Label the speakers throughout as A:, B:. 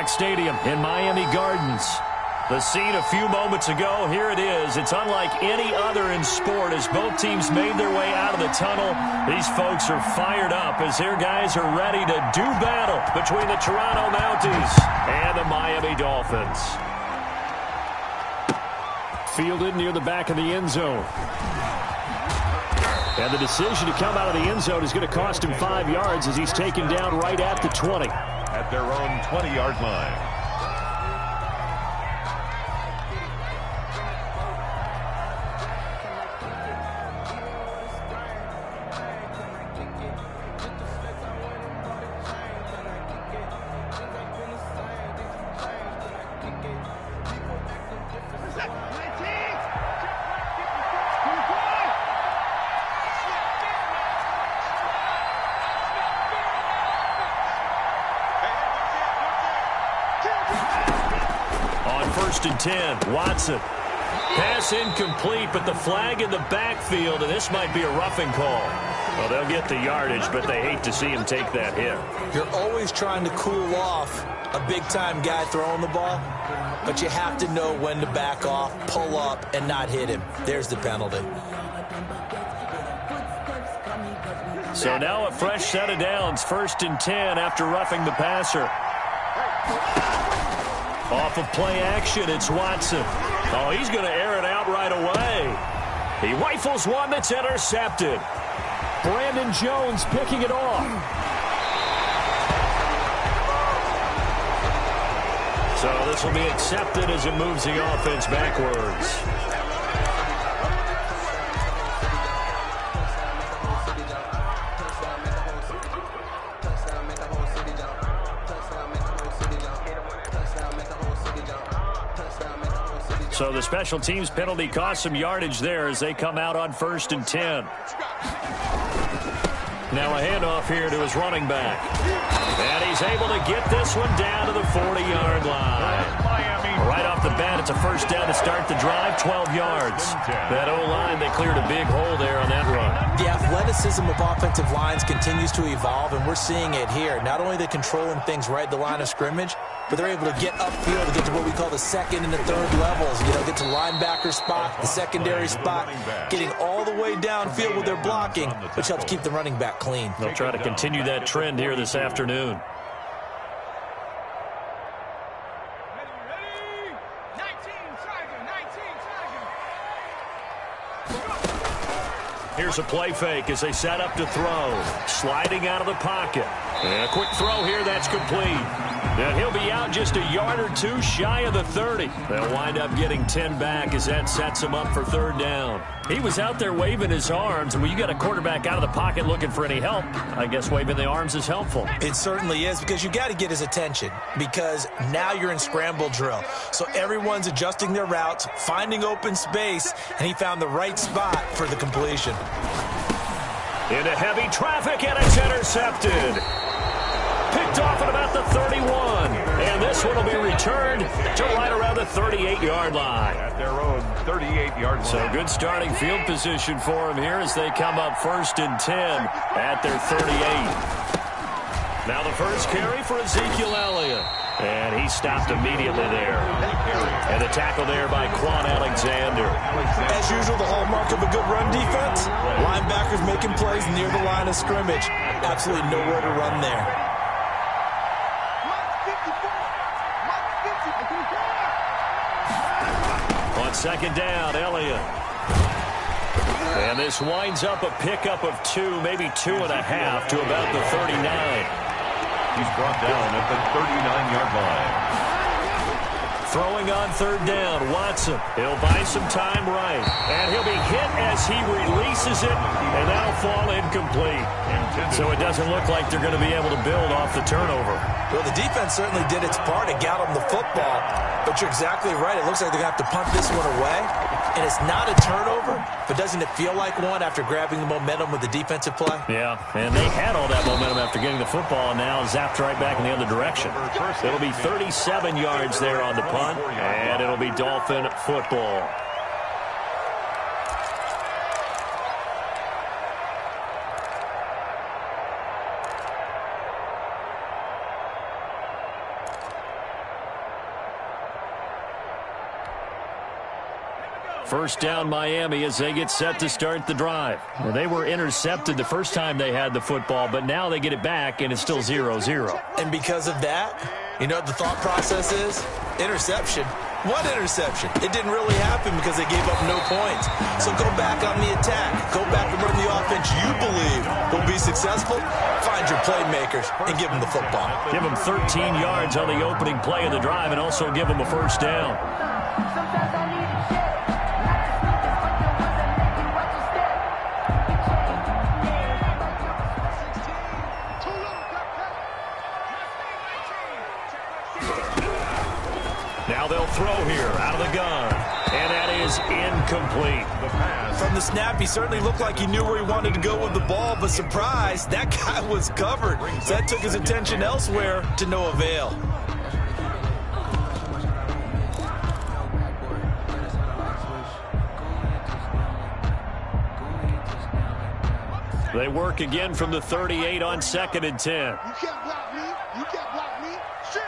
A: Stadium in Miami Gardens. The scene a few moments ago, here it is. It's unlike any other in sport as both teams made their way out of the tunnel. These folks are fired up as their guys are ready to do battle between the Toronto Mounties and the Miami Dolphins. Fielded near the back of the end zone. And the decision to come out of the end zone is going to cost him 5 yards as he's taken down right at the 20.
B: At their own 20-yard line.
A: First and 10, Watson. Pass incomplete, but the flag in the backfield, and this might be a roughing call. Well, they'll get the yardage, but they hate to see him take that hit.
C: You're always trying to cool off a big-time guy throwing the ball, but you have to know when to back off, pull up, and not hit him. There's the penalty.
A: So now a fresh set of downs, first and 10 after roughing the passer. Off of play action, it's Watson. Oh, he's going to air it out right away. He rifles one that's intercepted. Brandon Jones picking it off. So this will be accepted as it moves the offense backwards. So the special teams penalty cost some yardage there as they come out on first and 10. Now a handoff here to his running back. And he's able to get this one down to the 40-yard line. Right off the bat, it's a first down to start the drive, 12 yards. That O-line, they cleared a big hole there on that run.
C: The athleticism of offensive lines continues to evolve, and we're seeing it here. Not only are they controlling things right at the line of scrimmage, but they're able to get upfield to get to what we call the second and the third levels. You know, get to linebacker spot, the secondary spot, getting all the way downfield with their blocking, which helps keep the running back clean.
A: They'll try to continue that trend here this afternoon. Here's a play fake as they set up to throw. Sliding out of the pocket. And a quick throw here, that's complete. And he'll be out just a yard or two shy of the 30. They'll wind up getting 10 back as that sets him up for third down. He was out there waving his arms, and when you got a quarterback out of the pocket looking for any help, I guess waving the arms is helpful.
C: It certainly is, because you got to get his attention, because now you're in scramble drill. So everyone's adjusting their routes, finding open space, and he found the right spot for the completion.
A: Into heavy traffic, and it's intercepted. Picked off at about the 31. And this one will be returned to right around the 38-yard line.
B: At their own 38-yard line.
A: So good starting field position for them here as they come up first and 10 at their 38. Now the first carry for Ezekiel Elliott. And he stopped immediately there. And the tackle there by Quan Alexander.
C: As usual, the hallmark of a good run defense. Linebackers making plays near the line of scrimmage. Absolutely nowhere to run there.
A: On second down, Elliott. And this winds up a pickup of 2, maybe 2.5 to about the 39.
B: He's brought down at the 39-yard line.
A: Throwing on third down, Watson. He'll buy some time right. And he'll be hit as he releases it, and that'll fall incomplete. So it doesn't look like they're going to be able to build off the turnover.
C: Well, the defense certainly did its part and got them the football. But you're exactly right. It looks like they're going to have to punt this one away. And it's not a turnover, but doesn't it feel like one after grabbing the momentum with the defensive play?
A: Yeah, and they had all that momentum after getting the football, and now zapped right back in the other direction. It'll be 37 yards there on the punt, and it'll be Dolphin football. First down Miami as they get set to start the drive. Well, they were intercepted the first time they had the football, but now they get it back, and it's still 0-0.
C: And because of that, you know what the thought process is? Interception. What interception? It didn't really happen because they gave up no points. So go back on the attack. Go back and run the offense you believe will be successful. Find your playmakers and give them the football.
A: Give them 13 yards on the opening play of the drive and also give them a first down. Now they'll throw here out of the gun. And that is incomplete.
C: From the snap, he certainly looked like he knew where he wanted to go with the ball, but surprise, that guy was covered. So that took his attention elsewhere to no avail.
A: They work again from the 38 on 2nd and 10.
D: You can't block me. You can't block me. Shit.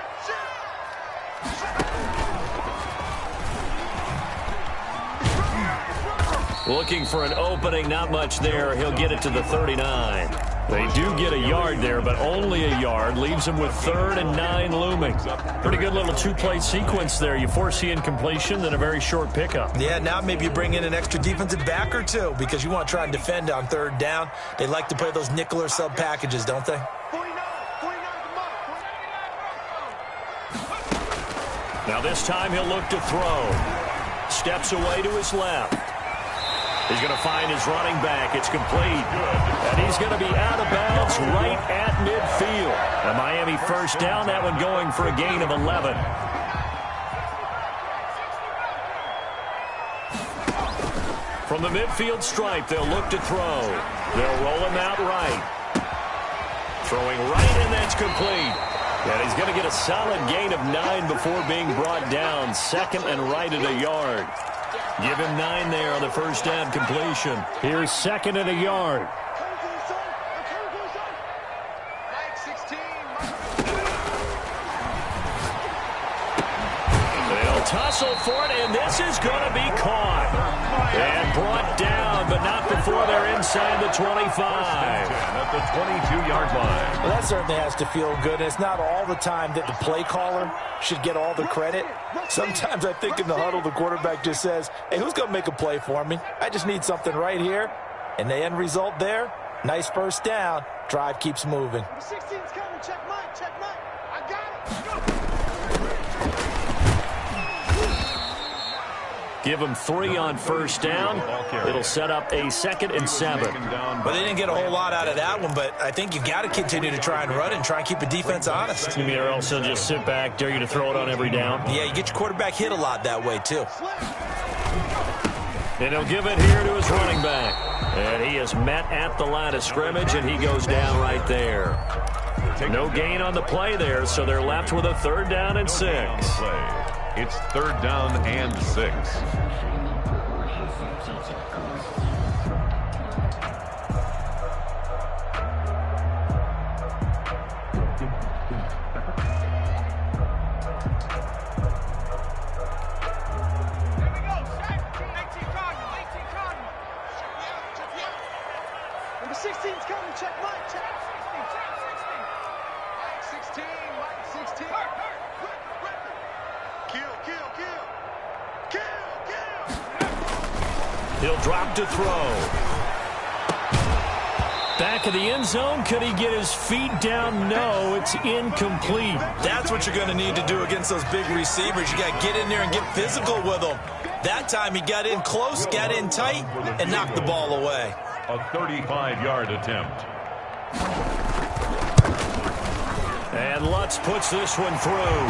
A: Looking for an opening, not much there. He'll get it to the 39. They do get a yard there, but only a yard. Leaves them with 3rd and 9 looming. Pretty good little two-play sequence there. You force the incompletion, then a very short pickup.
C: Yeah, now maybe you bring in an extra defensive back or two because you want to try and defend on 3rd down. They like to play those nickel or sub packages, don't they?
A: Now this time he'll look to throw. Steps away to his left. He's going to find his running back. It's complete. And he's going to be out of bounds right at midfield. A Miami first down, that one going for a gain of 11. From the midfield stripe, they'll look to throw. They'll roll him out right. Throwing right, and that's complete. And he's going to get a solid gain of 9 before being brought down. 2nd and right at a yard. Give him 9 there on the first down completion. Here's 2nd and a yard. They'll tussle for it, and this is going to be caught. And brought down, but not before they're inside the 25.
B: At the 22-yard line.
C: Well, that certainly has to feel good. And it's not all the time that the play caller should get all the credit. Sometimes I think in the huddle, the quarterback just says, hey, who's going to make a play for me? I just need something right here. And the end result there, nice first down. Drive keeps moving.
D: 16's coming. Check mine. I got it.
A: Give them 3 on first down. It'll set up a 2nd and 7.
C: But they didn't get a whole lot out of that one, but I think you got to continue to try and run and try and keep the defense honest.
A: Or else he'll just sit back, dare you to throw it on every down.
C: Yeah, you get your quarterback hit a lot that way, too.
A: And he'll give it here to his running back. And he is met at the line of scrimmage, and he goes down right there. No gain on the play there, so they're left with a 3rd down and 6.
B: It's 3rd down and 6.
D: Number 16's coming. Check mine. 16. 16. Kill.
A: He'll drop to throw. Back of the end zone. Could he get his feet down? No, it's incomplete.
C: That's what you're going to need to do against those big receivers. You got to get in there and get physical with them. That time he got in close, got in tight, and knocked the ball away.
B: A 35-yard attempt.
A: And Lutz puts this one through.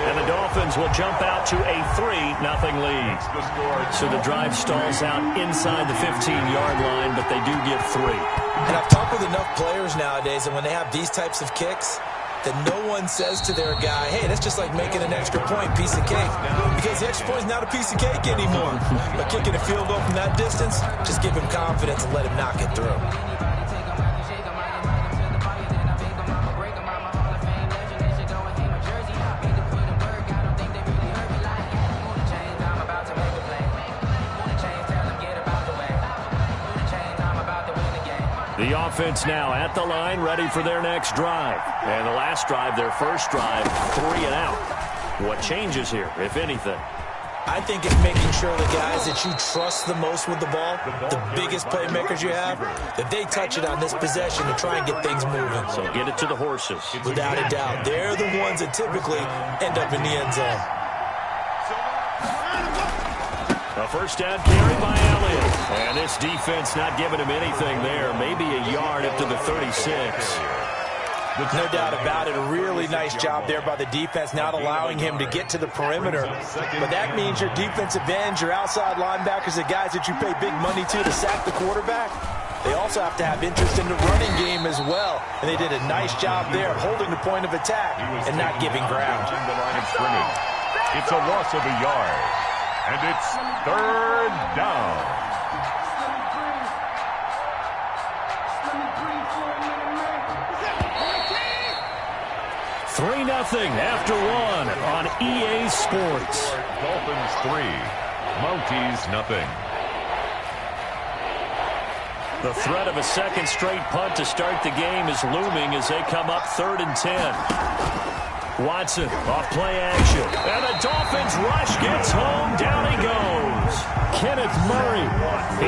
A: And the Dolphins will jump out to a 3-0 lead. So the drive stalls out inside the 15-yard line, but they do get 3.
C: And I've talked with enough players nowadays, and when they have these types of kicks, that no one says to their guy, hey, that's just like making an extra point, piece of cake. Because the extra point is not a piece of cake anymore. But kicking a field goal from that distance, just give him confidence and let him knock it through.
A: The offense now at the line, ready for their next drive. And the last drive, their first drive, 3 and out. What changes here, if anything?
C: I think it's making sure the guys that you trust the most with the ball, the biggest playmakers you have, that they touch it on this possession to try and get things moving.
A: So get it to the horses.
C: Without a doubt. They're the ones that typically end up in the end zone.
A: A first down carry by Elliott. And this defense not giving him anything there. Maybe a yard up to the 36.
C: No doubt about it. A really nice job there by the defense, not allowing him to get to the perimeter. But that means your defensive ends, your outside linebackers, the guys that you pay big money to sack the quarterback, they also have to have interest in the running game as well. And they did a nice job there holding the point of attack and not giving ground.
B: It's a loss of a yard. And it's 3rd down.
A: 3-0 after 1 on EA Sports.
B: Dolphins 3, Mounties nothing.
A: The threat of a second straight punt to start the game is looming as they come up 3rd and 10. Watson off play action. And the Dolphins rush gets home. Down he goes. Kenneth Murray.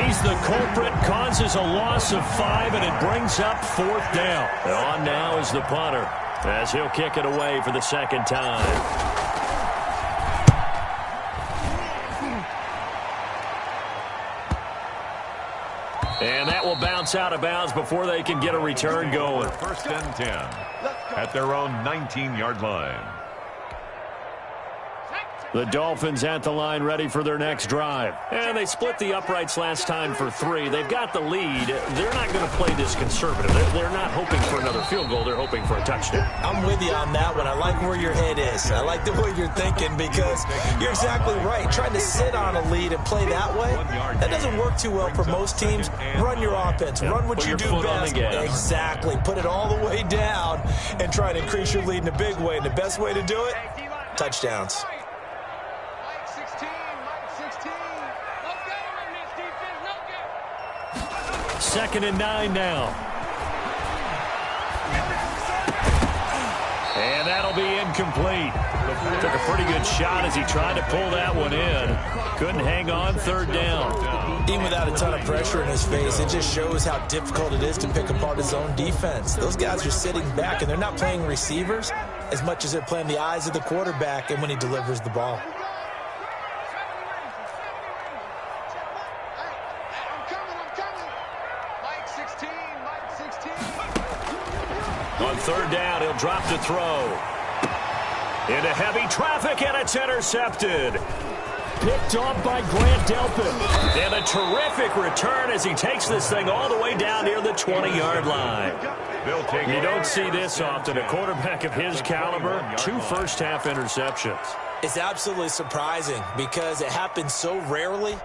A: He's the culprit. Causes a loss of 5, and it brings up 4th down. And on now is the punter, as he'll kick it away for the second time. And that will bounce out of bounds before they can get a return going.
B: 1st and 10 at their own 19-yard line.
A: The Dolphins at the line, ready for their next drive. And they split the uprights last time for 3. They've got the lead. They're not going to play this conservative. They're not hoping for another field goal. They're hoping for a touchdown.
C: I'm with you on that one. I like where your head is. I like the way you're thinking, because you're exactly right. Trying to sit on a lead and play that way, that doesn't work too well for most teams. Run your offense. Run what you do best. Exactly. Put it all the way down and try to increase your lead in a big way. And the best way to do it, touchdowns.
A: 2nd and 9 now. And that'll be incomplete. Took a pretty good shot as he tried to pull that one in. Couldn't hang on. 3rd down.
C: Even without a ton of pressure in his face, it just shows how difficult it is to pick apart his own defense. Those guys are sitting back, and they're not playing receivers as much as they're playing the eyes of the quarterback and when he delivers the ball.
A: On 3rd down, he'll drop to throw. Into heavy traffic, and it's intercepted. Picked off by Grant Delpit. And a terrific return as he takes this thing all the way down near the 20-yard line. You don't see this often. A quarterback of his caliber, 2 first-half interceptions.
C: It's absolutely surprising because it happens so rarely.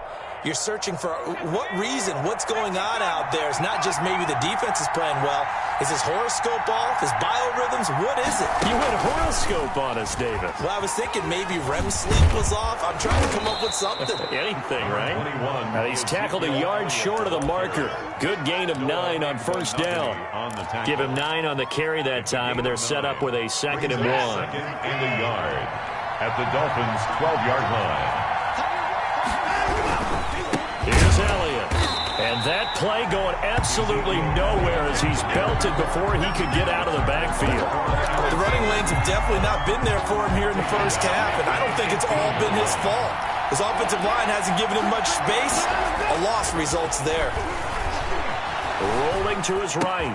C: You're searching for what reason, what's going on out there. It's not just maybe the defense is playing well. Is his horoscope off? His biorhythms? What is it?
A: You went horoscope on us, David.
C: Well, I was thinking maybe REM sleep was off. I'm trying to come up with something.
A: Anything, right? He's tackled a yard short of the marker. Good gain of 9 on 1st down. Give him 9 on the carry that time, and they're set up with a 2nd and 1.
B: 2nd and a yard at the Dolphins' 12-yard line.
A: Here's Elliott. And that play going absolutely nowhere as he's belted before he could get out of the backfield.
C: The running lanes have definitely not been there for him here in the first half, and I don't think it's all been his fault. His offensive line hasn't given him much space. A loss results there.
A: Rolling to his right.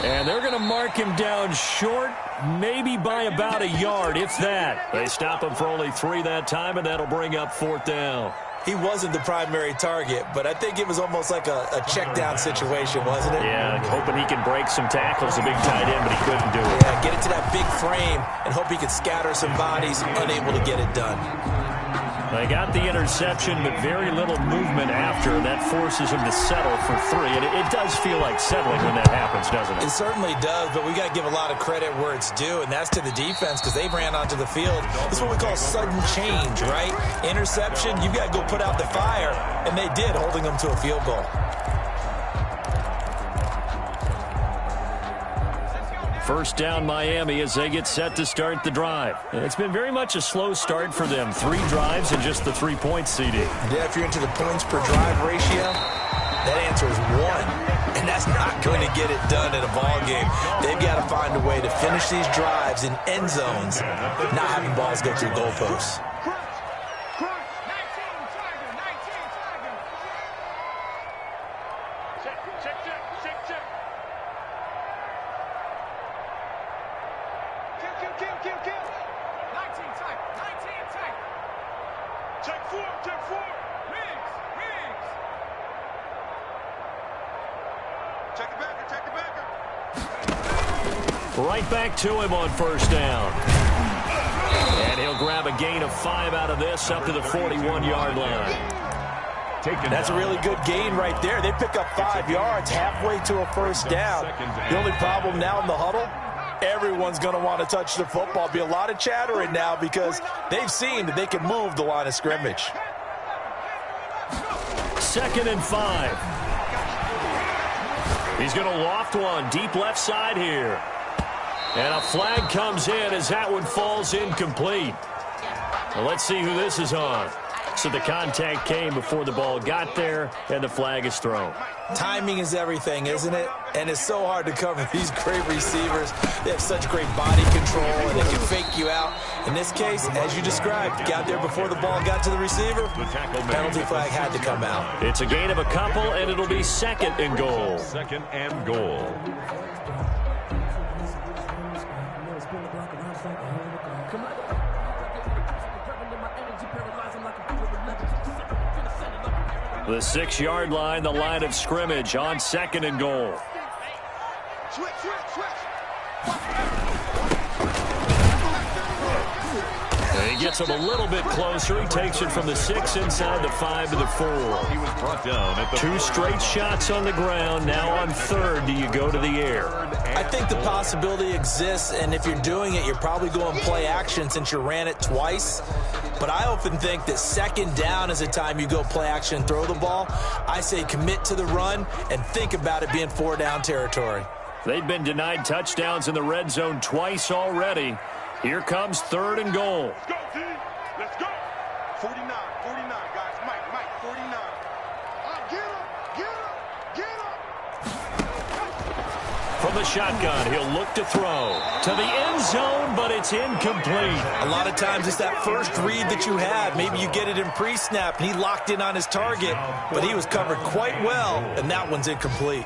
A: And they're going to mark him down short, maybe by about a yard, if that. They stop him for only 3 that time, and that'll bring up 4th down.
C: He wasn't the primary target, but I think it was almost like a check-down situation, wasn't it?
A: Yeah, hoping he can break some tackles, a big tight end, but he couldn't do it.
C: Yeah, get it to that big frame and hope he can scatter some bodies, unable to get it done.
A: They got the interception, but very little movement after. That forces him to settle for 3. And it does feel like settling when that happens, doesn't it?
C: It certainly does, but we got to give a lot of credit where it's due, and that's to the defense because they ran onto the field. This is what we call sudden change, right? Interception, you got to go put out the fire, and they did, holding them to a field goal.
A: First down Miami as they get set to start the drive. It's been very much a slow start for them. 3 drives and just the 3 points, CD.
C: Yeah, if you're into the points per drive ratio, that answer is 1. And that's not going to get it done in a ball game. They've got to find a way to finish these drives in end zones, not having balls go through goalposts.
A: Right back to him on first down. And he'll grab a gain of 5 out of this up to the 41-yard line.
C: That's a really good gain right there. They pick up 5 yards halfway to a first down. The only problem now in the huddle, everyone's going to want to touch the football. Be a lot of chattering now because they've seen that they can move the line of scrimmage.
A: 2nd and 5. He's going to loft one deep left side here. And a flag comes in as that one falls incomplete. Well, let's see who this is on. So the contact came before the ball got there, and the flag is thrown.
C: Timing is everything, isn't it? And it's so hard to cover these great receivers. They have such great body control, and they can fake you out. In this case, as you described, got there before the ball got to the receiver. Penalty flag had to come out.
A: It's a gain of a couple, and it'll be 2nd and goal.
B: 2nd and goal.
A: The 6-yard line, the line of scrimmage on 2nd and goal.
D: Switch.
A: And he gets him a little bit closer. He takes it from the 6 inside the 5 to the 4.
B: He was brought down at the
A: 2 straight shots on the ground. Now on 3rd, do you go to the air?
C: I think the possibility exists, and if you're doing it, you're probably going play action since you ran it twice. But I often think that 2nd down is a time you go play action and throw the ball. I say commit to the run and think about it being 4-down territory.
A: They've been denied touchdowns in the red zone twice already. Here comes 3rd and goal.
D: Let's go, team. Let's go. 49, guys. Mike, 49. Get him.
A: From the shotgun, he'll look to throw to the end zone, but it's incomplete.
C: A lot of times it's that first read that you have. Maybe you get it in pre-snap, and he locked in on his target, but he was covered quite well, and that one's incomplete.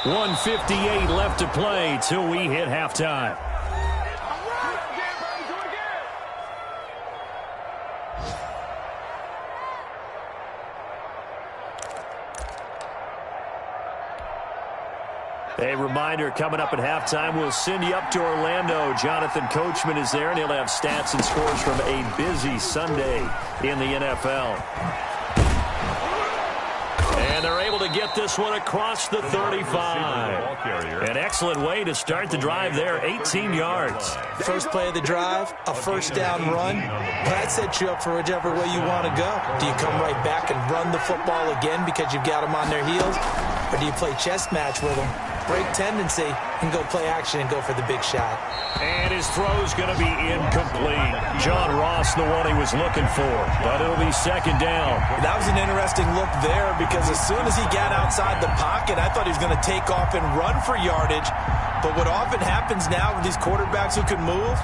A: 1:58 left to play till we hit halftime. A reminder, coming up at halftime, we'll send you up to Orlando. Jonathan Coachman is there, and he'll have stats and scores from a busy Sunday in the NFL. And they're able to get this one across the 35. An excellent way to start the drive there, 18 yards.
C: First play of the drive, a first down run. That sets you up for whichever way you want to go. Do you come right back and run the football again because you've got them on their heels? Or do you play chess match with them, break tendency, and go play action and go for the big shot?
A: And his throw's going to be incomplete. John Ross, the one he was looking for, but it'll be 2nd down.
C: That was an interesting look there because as soon as he got outside the pocket, I thought he was going to take off and run for yardage. But what often happens now with these quarterbacks who can move,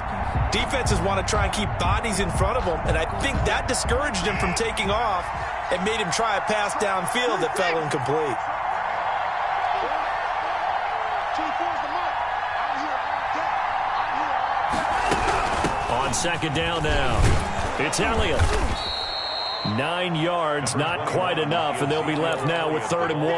C: defenses want to try and keep bodies in front of them, and I think that discouraged him from taking off and made him try a pass downfield that fell incomplete.
A: On 2nd down now, it's Elliott. 9 yards, not quite enough, and they'll be left now with 3rd and 1.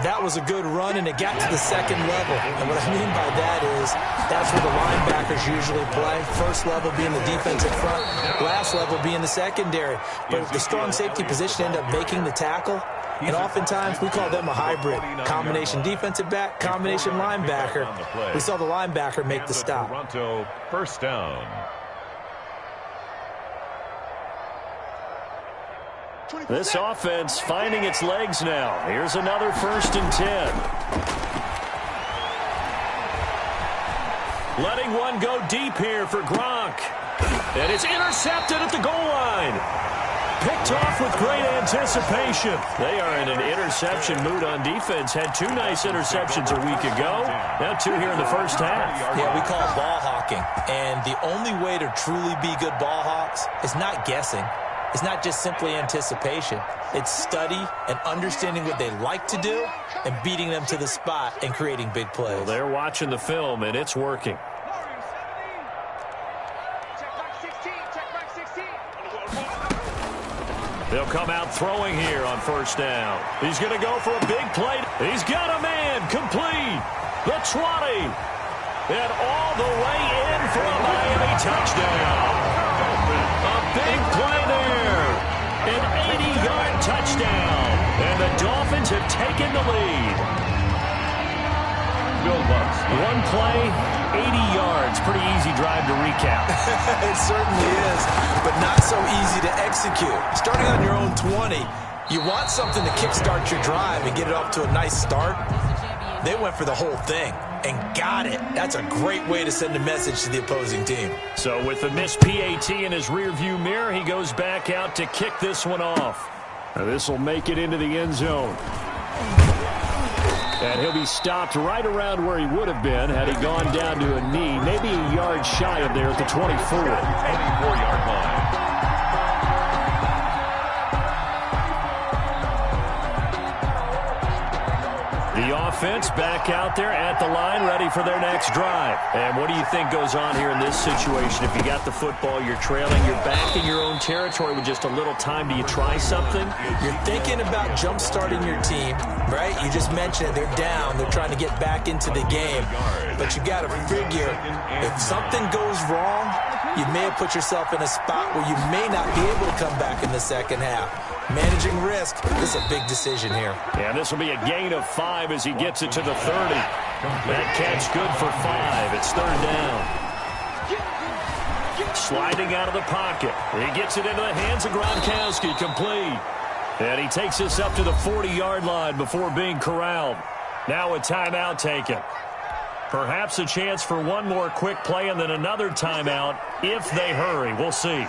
C: That was a good run, and it got to the 2nd level. And what I mean by that is that's where the linebackers usually play. First level being the defensive front, last level being the secondary. But the strong safety position ended up making the tackle. And oftentimes we call them a hybrid. Combination defensive back, combination linebacker. We saw the linebacker make the stop.
B: Toronto, first down.
A: This offense finding its legs now. Here's another 1st and 10. Letting one go deep here for Gronk. And it's intercepted at the goal line. Picked off with great anticipation. They are in an interception mood on defense. Had 2 nice interceptions a week ago. Now 2 here in the first half.
C: Yeah, we call it ball hawking. And the only way to truly be good ball hawks is not guessing. It's not just simply anticipation. It's study and understanding what they like to do and beating them to the spot and creating big plays.
A: Well, they're watching the film, and it's working. They'll come out throwing here on 1st down. He's going to go for a big play. He's got a man complete. The 20. And all the way in for a Miami touchdown. A big play there. An 80-yard touchdown. And the Dolphins have taken the lead.
B: Bill Bucks.
A: One play, 80 yards. Pretty easy drive to recap.
C: It certainly is, but not so easy to execute. Starting on your own 20, you want something to kickstart your drive and get it off to a nice start. They went for the whole thing and got it. That's a great way to send a message to the opposing team.
A: So with the missed PAT in his rearview mirror, he goes back out to kick this one off. Now this will make it into the end zone. And he'll be stopped right around where he would have been had he gone down to a knee, maybe a yard shy of there at the 24.
B: 24-yard line.
A: The offense back out there at the line, ready for their next drive. And what do you think goes on here in this situation? If you got the football, you're trailing, you're back in your own territory with just a little time. Do you try something?
C: You're thinking about jump-starting your team, right? You just mentioned it. They're down. They're trying to get back into the game. But you got to figure, if something goes wrong, you may have put yourself in a spot where you may not be able to come back in the second half. Managing risk, this is a big decision here.
A: Yeah, this will be a gain of 5 as he gets it to the 30. That catch good for 5. It's 3rd down. Sliding out of the pocket. He gets it into the hands of Gronkowski, complete. And he takes this up to the 40-yard line before being corralled. Now a timeout taken. Perhaps a chance for one more quick play and then another timeout if they hurry. We'll see.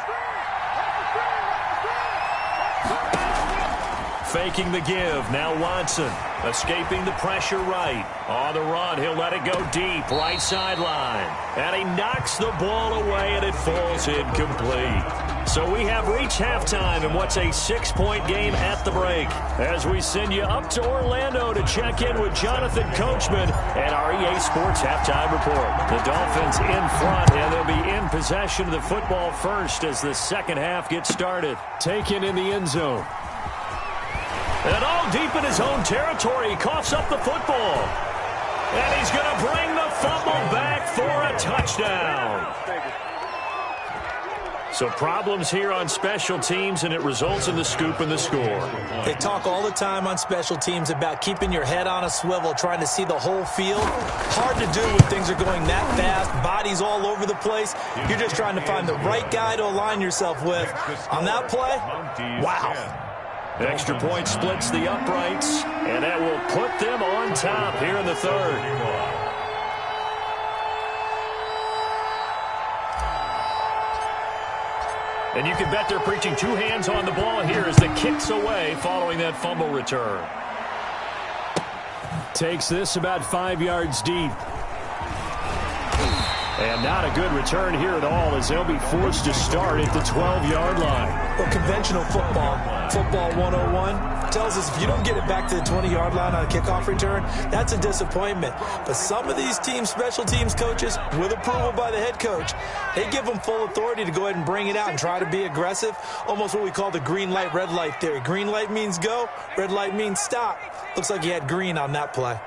A: Faking the give. Now Watson escaping the pressure right. On the run, he'll let it go deep. Right sideline. And he knocks the ball away, and it falls incomplete. So we have reached halftime in what's a 6-point game at the break. As we send you up to Orlando to check in with Jonathan Coachman and our EA Sports Halftime Report. The Dolphins in front, and they'll be in possession of the football first as the second half gets started. Taken in the end zone. And all deep in his own territory, he coughs up the football. And he's going to bring the fumble back for a touchdown. So problems here on special teams, and it results in the scoop and the score.
C: They talk all the time on special teams about keeping your head on a swivel, trying to see the whole field. Hard to do when things are going that fast, bodies all over the place. You're just trying to find the right guy to align yourself with. On that play, wow.
A: Extra point splits the uprights, and that will put them on top here in the third. And you can bet they're preaching 2 hands on the ball here as the kick's away following that fumble return. Takes this about 5 yards deep. And not a good return here at all as they'll be forced to start at the 12-yard line.
C: Well, conventional football 101, tells us if you don't get it back to the 20-yard line on a kickoff return, that's a disappointment. But some of these teams, special teams coaches, with approval by the head coach, they give them full authority to go ahead and bring it out and try to be aggressive, almost what we call the green light, red light theory. Green light means go, red light means stop. Looks like you had green on that play.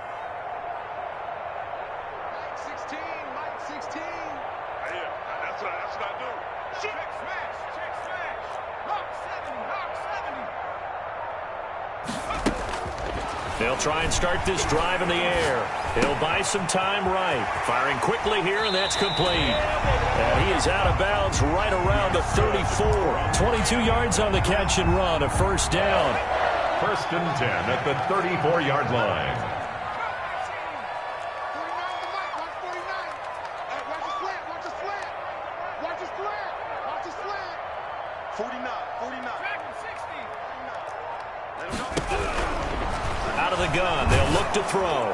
A: They'll try and start this drive in the air. He'll buy some time right. Firing quickly here, and that's complete. And he is out of bounds right around the 34. 22 yards on the catch and run, a first down.
B: First and 10 at the 34-yard line.
D: 49.
A: Out of the gun, they'll look to throw.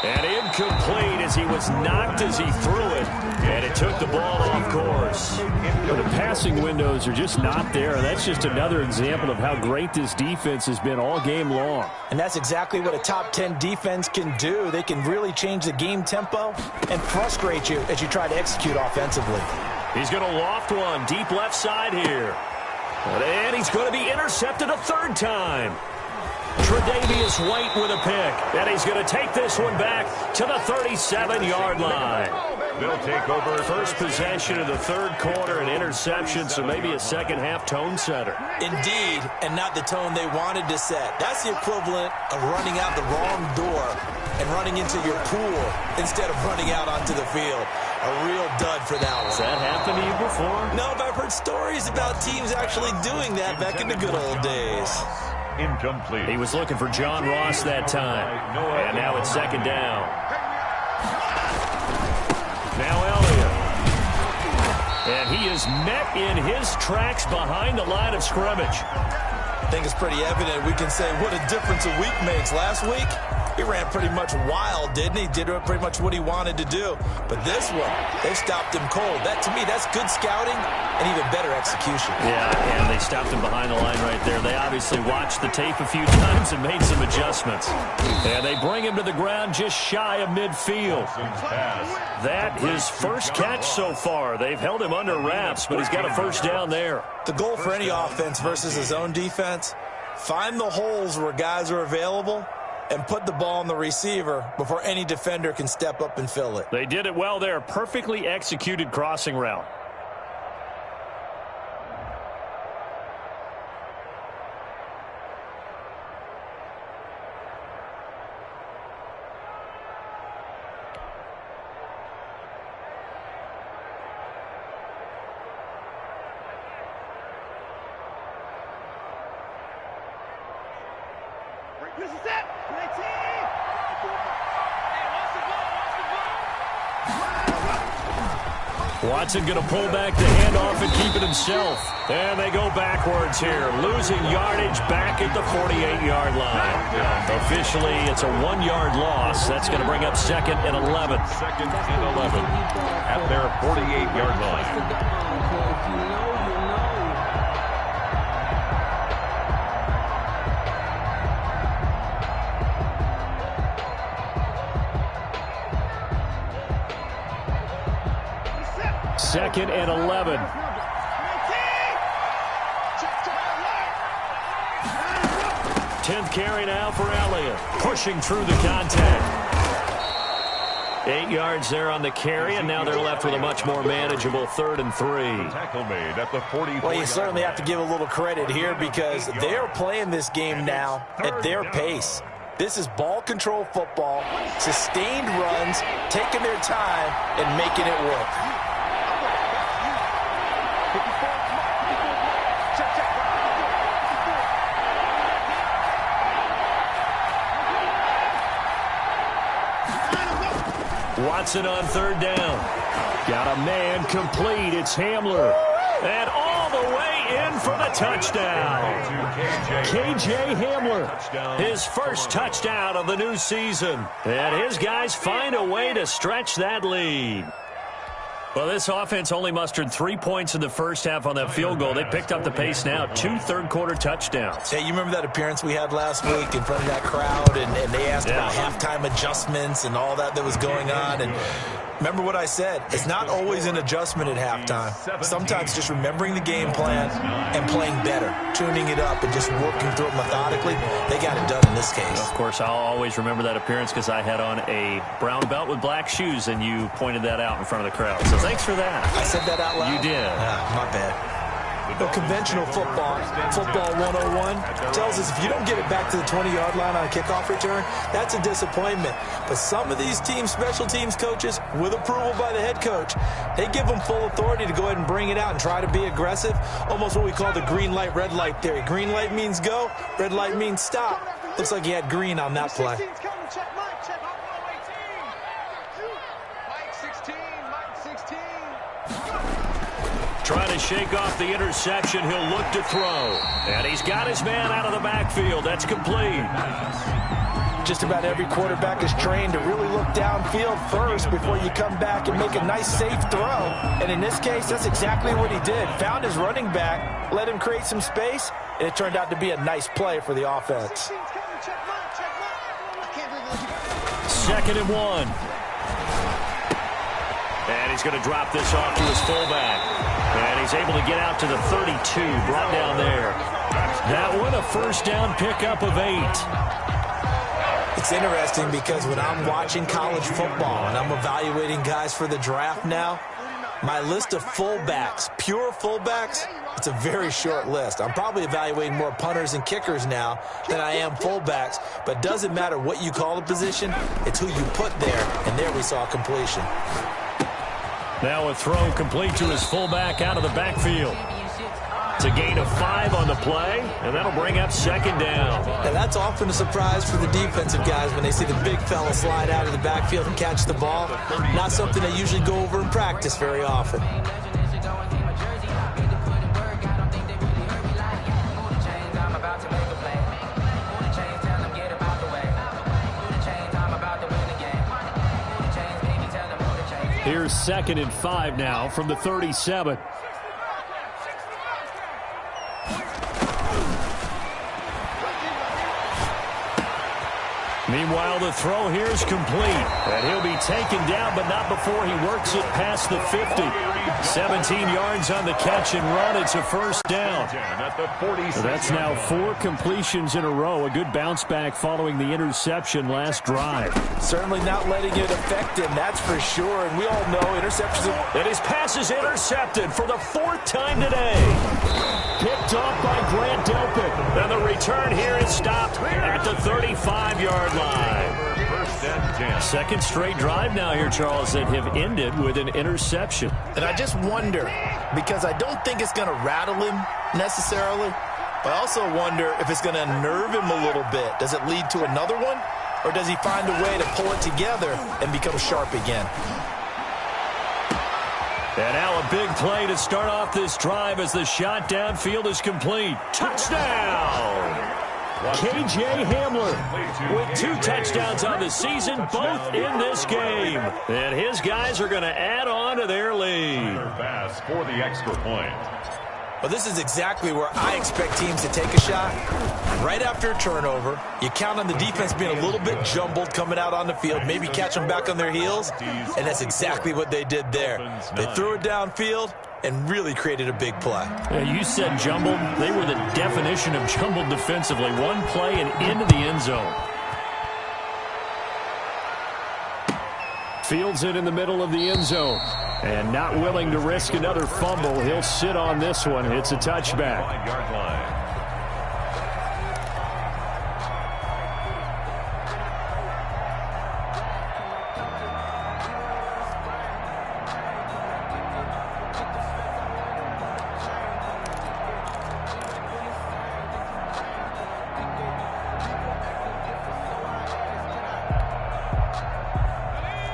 A: And incomplete as he was knocked as he threw it. And it took the ball off course.
E: The passing windows are just not there. That's just another example of how great this defense has been all game long.
C: And that's exactly what a top 10 defense can do. They can really change the game tempo and frustrate you as you try to execute offensively.
A: He's going to loft one deep left side here. And he's going to be intercepted a third time. Tre'Davious White with a pick. And he's going to take this one back to the 37-yard line.
B: They'll take over
A: First possession of the third quarter, an interception, so maybe a second-half tone setter.
C: Indeed, and not the tone they wanted to set. That's the equivalent of running out the wrong door and running into your pool instead of running out onto the field. A real dud for that one.
A: Has that happened to you before?
C: No, but I've heard stories about teams actually doing that back in the good old days.
B: incomplete.
A: He was looking for John Ross that time. And now it's second down. Now Elliott. And he is met in his tracks behind the line of scrimmage.
C: I think it's pretty evident. We can say what a difference a week makes. Last week, he ran pretty much wild, didn't he? Did pretty much what he wanted to do. But this one, they stopped him cold. That, to me, that's good scouting and even better execution.
A: Yeah, and they stopped him behind the line right there. They obviously watched the tape a few times and made some adjustments. And they bring him to the ground just shy of midfield. That his first catch so far. They've held him under wraps, but he's got a first down there.
C: The goal for any offense versus his own defense, find the holes where guys are available and put the ball on the receiver before any defender can step up and fill it.
A: They did it well there. Perfectly executed crossing route.
D: This is it.
A: Watson going to pull back the handoff and keep it himself. And they go backwards here, losing yardage back at the 48-yard line. Officially, it's a 1-yard loss. That's going to bring up second and 11.
B: Second and 11 at their 48-yard line.
A: Second and 11. 10th carry now for Elliott. Pushing through the contact. 8 yards there on the carry, and now they're left with a much more manageable 3rd and 3.
B: Tackle made at the 44.
C: Well, you certainly have to give a little credit here because they are playing this game now at their pace. This is ball control football, sustained runs, taking their time, and making it work.
A: Watson on 3rd down. Got a man complete. It's Hamler. And all the way in for the touchdown. KJ Hamler. His first touchdown of the new season. And his guys find a way to stretch that lead. Well, this offense only mustered 3 points in the first half on that field goal. They picked up the pace now. 2 third-quarter touchdowns.
C: Hey, you remember that appearance we had last week in front of that crowd, and they asked about halftime adjustments and all that was going on, and remember what I said. It's not always an adjustment at halftime. Sometimes just remembering the game plan and playing better, tuning it up and just working through it methodically. They got it done in this case.
A: Of course, I'll always remember that appearance because I had on a brown belt with black shoes, and you pointed that out in front of the crowd. So thanks for that.
C: I said that out loud?
A: You did.
C: My bad. The conventional football 101, tells us if you don't get it back to the 20-yard line on a kickoff return, that's a disappointment. But some of these special teams coaches, with approval by the head coach, they give them full authority to go ahead and bring it out and try to be aggressive, almost what we call the green light, red light theory. Green light means go, red light means stop. Looks like he had green on that play.
A: Trying to shake off the interception. He'll look to throw. And he's got his man out of the backfield. That's complete.
C: Just about every quarterback is trained to really look downfield first before you come back and make a nice, safe throw. And in this case, that's exactly what he did. Found his running back, let him create some space, and it turned out to be a nice play for the offense.
A: 2nd and 1. And he's going to drop this off to his fullback. And he's able to get out to the 32, brought down there. That one, a first down pickup of 8.
C: It's interesting because when I'm watching college football and I'm evaluating guys for the draft now, my list of fullbacks, pure fullbacks, it's a very short list. I'm probably evaluating more punters and kickers now than I am fullbacks, but it doesn't matter what you call the position, it's who you put there, and there we saw completion.
A: Now a throw complete to his fullback out of the backfield. It's a gain of 5 on the play, and that'll bring up 2nd down.
C: And that's often a surprise for the defensive guys when they see the big fella slide out of the backfield and catch the ball. Not something they usually go over in practice very often.
E: Here's 2nd and 5 now from the 37. Meanwhile, the throw here is complete. And he'll be taken down, but not before he works it past the 50. 17 yards on the catch and run. It's a first down. So that's now 4 completions in a row. A good bounce back following the interception last drive.
C: Certainly not letting it affect him, that's for sure. And we all know interceptions.
A: And his pass is intercepted for the 4th time today. Picked off by Grant Delpit. And the return here is stopped at the 35-yard line. Second straight drive now here, Charles, that have ended with an interception.
C: And I just wonder, because I don't think it's going to rattle him necessarily, but I also wonder if it's going to unnerve him a little bit. Does it lead to another one? Or does he find a way to pull it together and become sharp again?
A: And now a big play to start off this drive as the shot downfield is complete. Touchdown! K.J. Hamler with 2 touchdowns on the season, both in this game. And his guys are going to add on to their lead.
B: Pass for the extra point.
C: Well, this is exactly where I expect teams to take a shot. Right after a turnover, you count on the defense being a little bit jumbled coming out on the field, maybe catch them back on their heels, and that's exactly what they did there. They threw it downfield and really created a big play.
E: Yeah, you said jumbled. They were the definition of jumbled defensively. One play and into the end zone. Fields it in the middle of the end zone. And not willing to risk another fumble. He'll sit on this one. It's a touchback.
B: 5-yard line.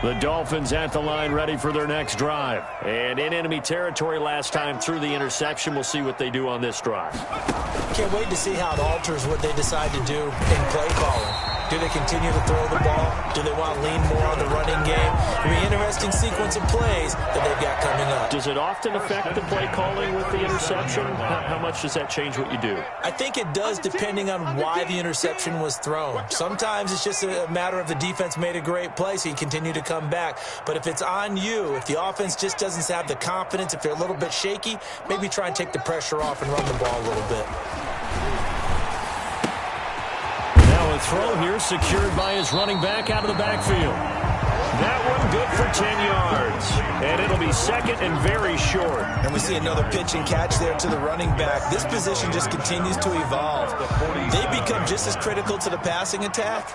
E: The Dolphins at the line ready for their next drive. And in enemy territory last time through the interception. We'll see what they do on this drive.
C: Can't wait to see how it alters what they decide to do in play calling. Do they continue to throw the ball? Do they want to lean more on the running game? It'll be an interesting sequence of plays that they've got coming up.
E: Does it often affect the play calling with the interception? How much does that change what you do?
C: I think it does depending on why the interception was thrown. Sometimes it's just a matter of the defense made a great play, so you continue to come back. But if it's on you, if the offense just doesn't have the confidence, if they're a little bit shaky, maybe try and take the pressure off and run the ball a little bit.
A: Now a throw here secured by his running back out of the backfield. That one good for 10 yards. And it'll be second and very short.
C: And we see another pitch and catch there to the running back. This position just continues to evolve. They become just as critical to the passing attack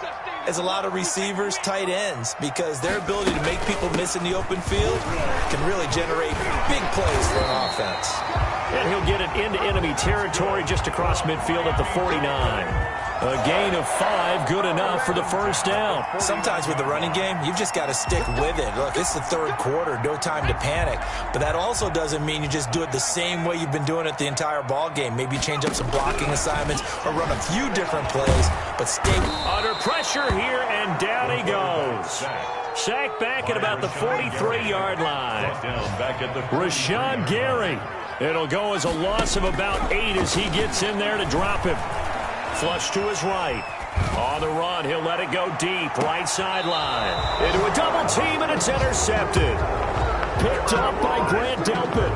C: as a lot of receivers, tight ends, because their ability to make people miss in the open field can really generate big plays for an offense.
A: And he'll get it into enemy territory just across midfield at the 49. A gain of 5, good enough for the first down.
C: Sometimes with the running game, you've just got to stick with it. Look, it's the third quarter, no time to panic. But that also doesn't mean you just do it the same way you've been doing it the entire ball game. Maybe change up some blocking assignments or run a few different plays, but stay
A: under pressure here, and down he goes. Sacked back at about the 43-yard line. Rashawn Gary. It'll go as a loss of about 8 as he gets in there to drop him. Flush to his right. On the run, he'll let it go deep. Right sideline. Into a double team, and it's intercepted. Picked up by Grant Delpit.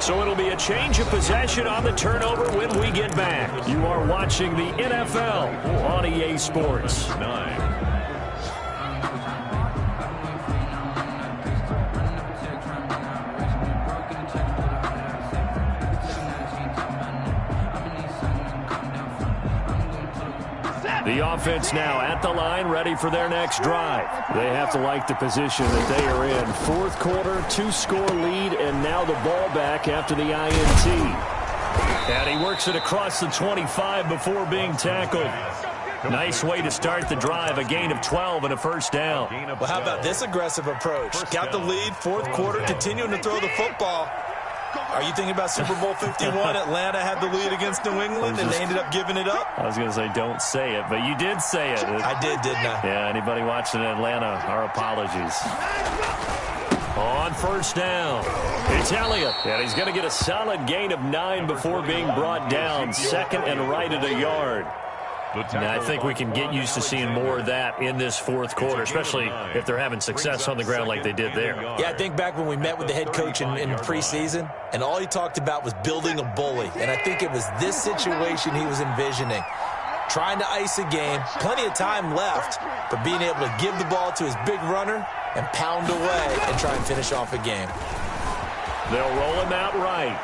A: So it'll be a change of possession on the turnover when we get back. You are watching the NFL on EA Sports. The offense now at the line, ready for their next drive. They have to like the position that they are in. Fourth quarter, 2-score lead, and now the ball back after the INT. And he works it across the 25 before being tackled. Nice way to start the drive, a gain of 12 and a first down.
C: Well, how about this aggressive approach? Got the lead, fourth quarter, continuing to throw the football. Are you thinking about Super Bowl 51? Atlanta had the lead against New England, and they ended up giving it up?
A: I was going to say, don't say it, but you did say it.
C: I did, didn't I?
A: Yeah, anybody watching Atlanta, our apologies. On first down, it's Elliott, and he's going to get a solid gain of 9 before being brought down. Second and right at a yard. And I think we can get used to seeing more of that in this fourth quarter, especially if they're having success on the ground like they did there.
C: Yeah, I think back when we met with the head coach in preseason, and all he talked about was building a bully. And I think it was this situation he was envisioning. Trying to ice a game, plenty of time left, but being able to give the ball to his big runner and pound away and try and finish off a game.
A: They'll roll him out right.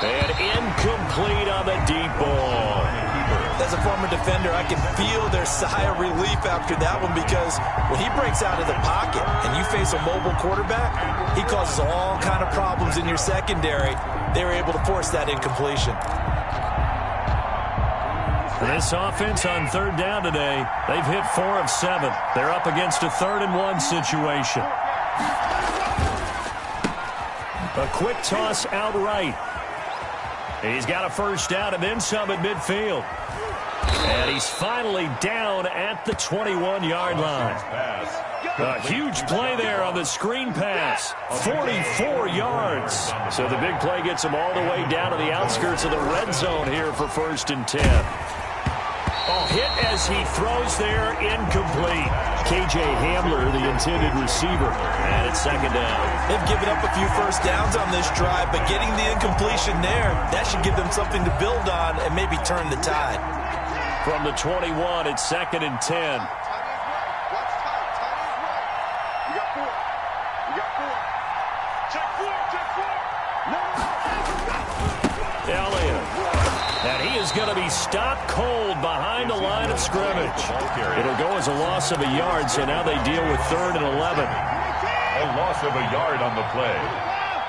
A: And incomplete on the deep ball.
C: As a former defender, I can feel their sigh of relief after that one, because when he breaks out of the pocket and you face a mobile quarterback, he causes all kind of problems in your secondary. They were able to force that incompletion.
A: This offense on third down today, they've hit 4 of 7. They're up against a 3rd and 1 situation. A quick toss outright. He's got a first down and then some at midfield. And he's finally down at the 21-yard line. A huge play there on the screen pass. 44 yards. So the big play gets him all the way down to the outskirts of the red zone here for 1st and 10. Oh, hit as he throws there, incomplete. K.J. Hamler, the intended receiver, and it's 2nd down.
C: They've given up a few first downs on this drive, but getting the incompletion there, that should give them something to build on and maybe turn the tide.
A: From the 21, it's 2nd and 10. Elliott. And he is going to be stopped cold behind the line of scrimmage. It'll go as a loss of a yard, so now they deal with 3rd and 11.
B: A loss of a yard on the play.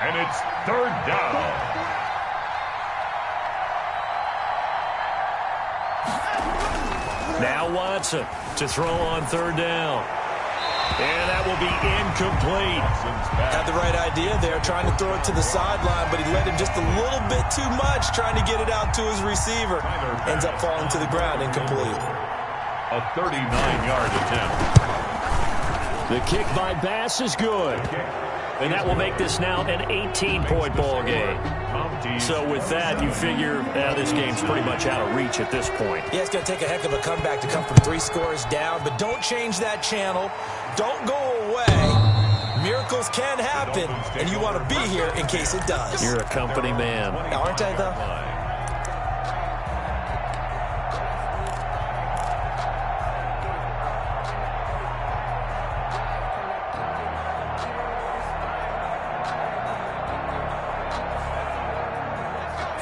B: And it's 3rd down.
A: Now Watson to throw on 3rd down. And that will be incomplete.
C: Had the right idea there, trying to throw it to the sideline, but he let him just a little bit too much, trying to get it out to his receiver. Ends up falling to the ground, incomplete.
B: A 39-yard attempt.
A: The kick by Bass is good. And that will make this now an 18-point ball game. So with that, you figure this game's pretty much out of reach at this point.
C: Yeah, it's going to take a heck of a comeback to come from 3 scores down, but don't change that channel. Don't go away. Miracles can happen, and you want to be here in case it does.
A: You're a company man.
C: Aren't I, though?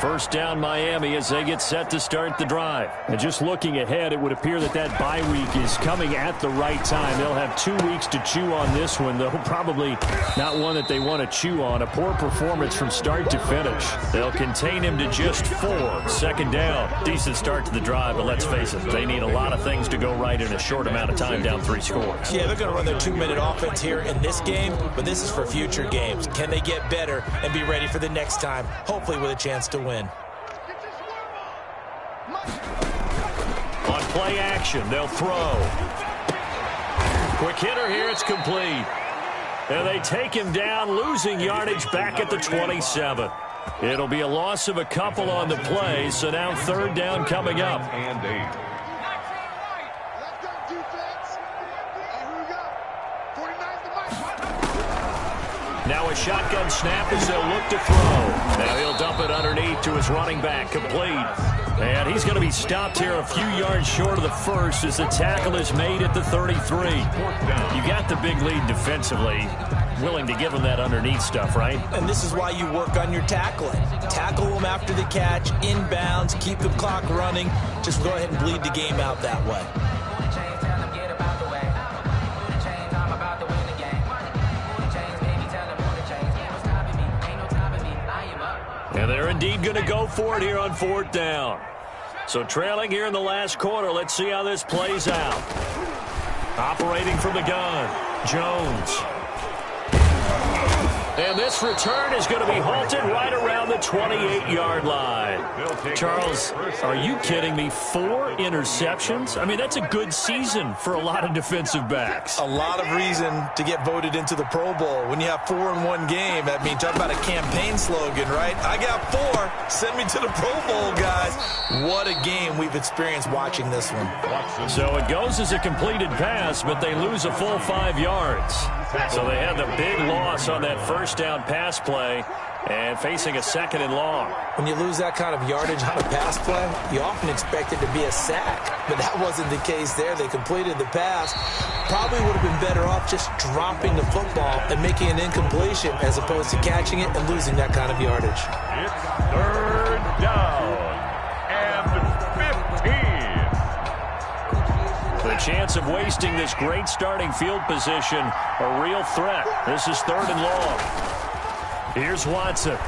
A: First down Miami as they get set to start the drive. And just looking ahead, it would appear that that bye week is coming at the right time. They'll have 2 weeks to chew on this one, though probably not one that they want to chew on. A poor performance from start to finish. They'll contain him to just 4. Second down. Decent start to the drive, but let's face it, they need a lot of things to go right in a short amount of time, down 3 scores.
C: Yeah, they're going to run their 2-minute offense here in this game, but this is for future games. Can they get better and be ready for the next time, hopefully with a chance to win?
A: On play action, they'll throw. Quick hitter here, it's complete. And they take him down, losing yardage back at the 27. It'll be a loss of a couple on the play, so now third down coming up.
B: And 8.
A: Now a shotgun snap as they'll look to throw. Now he'll dump it underneath to his running back, complete. And he's going to be stopped here a few yards short of the first as the tackle is made at the 33. You got the big lead defensively. Willing to give him that underneath stuff, right?
C: And this is why you work on your tackling. Tackle them after the catch, inbounds, keep the clock running. Just go ahead and bleed the game out that way.
A: And they're indeed going to go for it here on fourth down. So trailing here in the last quarter, let's see how this plays out. Operating from the gun, Jones. And this return is going to be halted right around the 28-yard line. Charles, are you kidding me? 4 interceptions? I mean, that's a good season for a lot of defensive backs.
C: A lot of reason to get voted into the Pro Bowl. When you have 4 in one game, that means talk about a campaign slogan, right? I got 4. Send me to the Pro Bowl, guys. What a game we've experienced watching this one.
A: So it goes as a completed pass, but they lose a full 5 yards. So they had the big loss on that first down pass play and facing a 2nd and long.
C: When you lose that kind of yardage on a pass play, you often expect it to be a sack, but that wasn't the case there. They completed the pass. Probably would have been better off just dropping the football and making an incompletion as opposed to catching it and losing that kind of yardage.
B: It's third down and 15.
A: The chance of wasting this great starting field position, a real threat. This is 3rd and long. Here's Watson.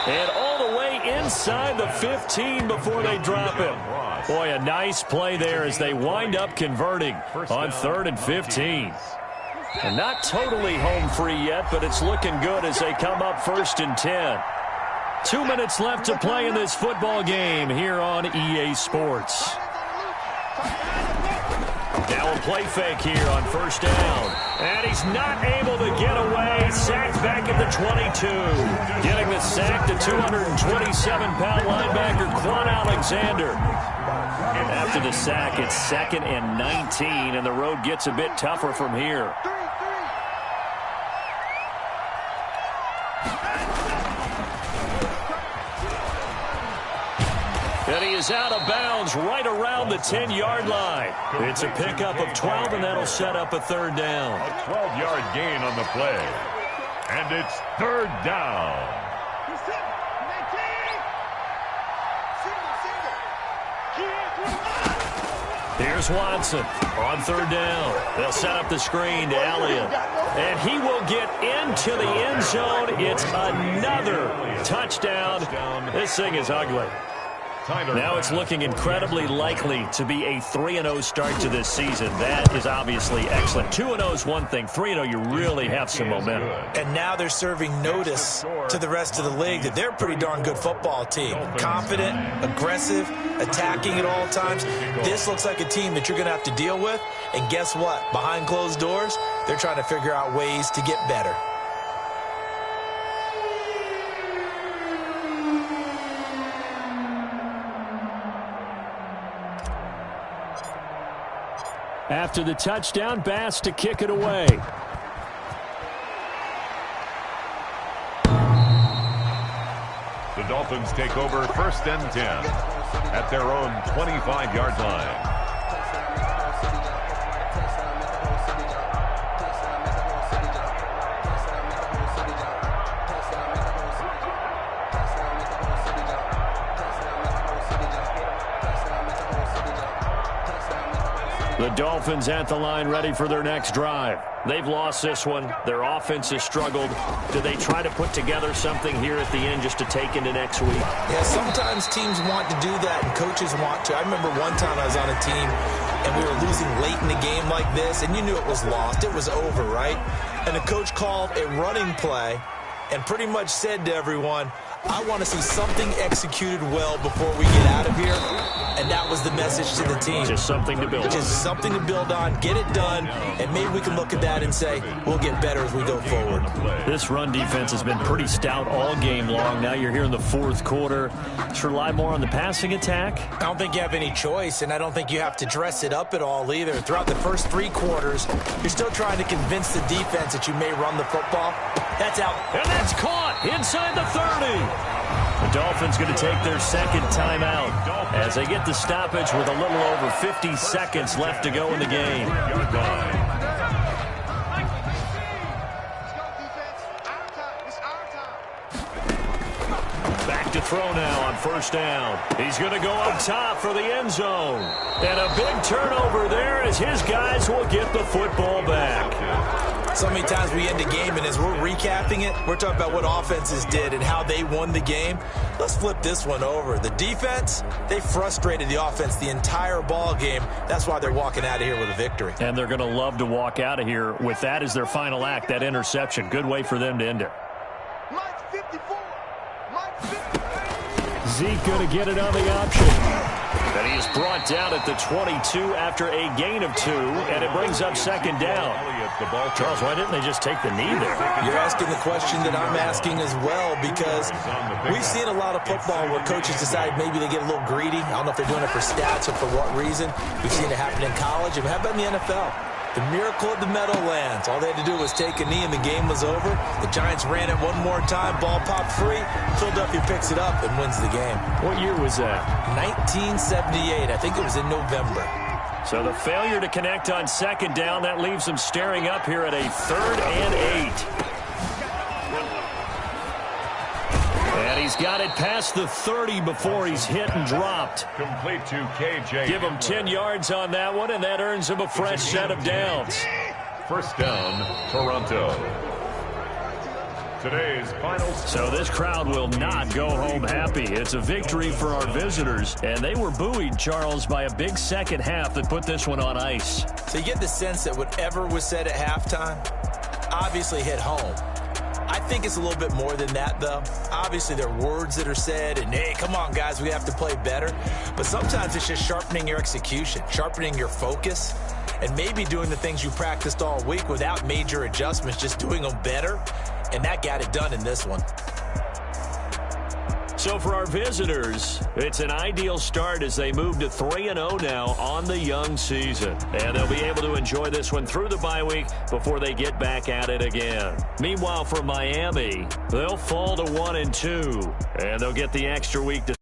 A: And all the way inside the 15 before they drop him. Boy, a nice play there as they wind up converting on 3rd and 15. And not totally home free yet, but it's looking good as they come up 1st and 10. 2 minutes left to play in this football game here on EA Sports. Now a play fake here on 1st down. And he's not able to get away. Sacked back at the 22. Getting the sack, the 227-pound linebacker, Quan Alexander. After the sack, it's 2nd and 19, and the road gets a bit tougher from here. And he is out of bounds right around the 10-yard line. It's a pickup of 12, and that'll set up a 3rd down.
B: A 12-yard gain on the play. And it's 3rd down.
A: Here's Watson on 3rd down. They'll set up the screen to Elliott. And he will get into the end zone. It's another touchdown. This thing is ugly. Now it's looking incredibly likely to be a 3-0 start to this season. That is obviously excellent. 2-0 is one thing. 3-0, you really have some momentum.
C: And now they're serving notice to the rest of the league that they're a pretty darn good football team. Confident, aggressive, attacking at all times. This looks like a team that you're going to have to deal with. And guess what? Behind closed doors, they're trying to figure out ways to get better.
A: After the touchdown, Bass to kick it away.
B: The Dolphins take over 1st and 10 at their own 25-yard line.
A: The Dolphins at the line ready for their next drive. They've lost this one. Their offense has struggled. Do they try to put together something here at the end just to take into next week?
C: Yeah, sometimes teams want to do that and coaches want to. I remember one time I was on a team and we were losing late in the game like this, and you knew it was lost. It was over, right? And the coach called a running play and pretty much said to everyone, I want to see something executed well before we get out of here. And that was the message to the team.
A: Just something to build on.
C: Just something to build on, get it done, and maybe we can look at that and say, we'll get better as we go forward.
A: This run defense has been pretty stout all game long. Now you're here in the fourth quarter. Should rely more on the passing attack?
C: I don't think you have any choice, and I don't think you have to dress it up at all either. Throughout the first 3 quarters, you're still trying to convince the defense that you may run the football. That's out.
A: And that's caught inside the 30. The Dolphins going to take their second timeout as they get the stoppage with a little over 50 seconds left to go in the game. Back to throw now on first down. He's going to go up top for the end zone. And a big turnover there as his guys will get the football back.
C: So many times we end a game, and as we're recapping it, we're talking about what offenses did and how they won the game. Let's flip this one over. The defense, they frustrated the offense the entire ball game. That's why they're walking out of here with a victory.
A: And they're going to love to walk out of here with that as their final act, that interception. Good way for them to end it.
D: Mike 54. Mike 54.
A: Zeke going to get it on the option. And he is brought down at the 22 after a gain of 2, and it brings up second down. Charles, why didn't they just take the knee there?
C: You're asking the question that I'm asking as well, because we've seen a lot of football where coaches decide maybe they get a little greedy. I don't know if they're doing it for stats or for what reason. We've seen it happen in college. And how about in the NFL? The miracle of the Meadowlands. All they had to do was take a knee and the game was over. The Giants ran it one more time. Ball popped free. Philadelphia picks it up and wins the game.
A: What year was that?
C: 1978. I think it was in November.
A: So the failure to connect on second down, that leaves them staring up here at a 3rd and 8. And he's got it past the 30 before he's hit and dropped.
B: Complete to KJ.
A: Give him 10 yards on that one, and that earns him a fresh set of downs.
B: First down, Toronto. Today's final.
A: So this crowd will not go home happy. It's a victory for our visitors, and they were buoyed, Charles, by a big second half that put this one on ice.
C: So you get the sense that whatever was said at halftime obviously hit home. I think it's a little bit more than that, though. Obviously, there are words that are said, and, hey, come on, guys, we have to play better. But sometimes it's just sharpening your execution, sharpening your focus, and maybe doing the things you practiced all week without major adjustments, just doing them better. And that got it done in this one.
A: So for our visitors, it's an ideal start as they move to 3-0 now on the young season. And they'll be able to enjoy this one through the bye week before they get back at it again. Meanwhile, for Miami, they'll fall to 1-2. And they'll get the extra week to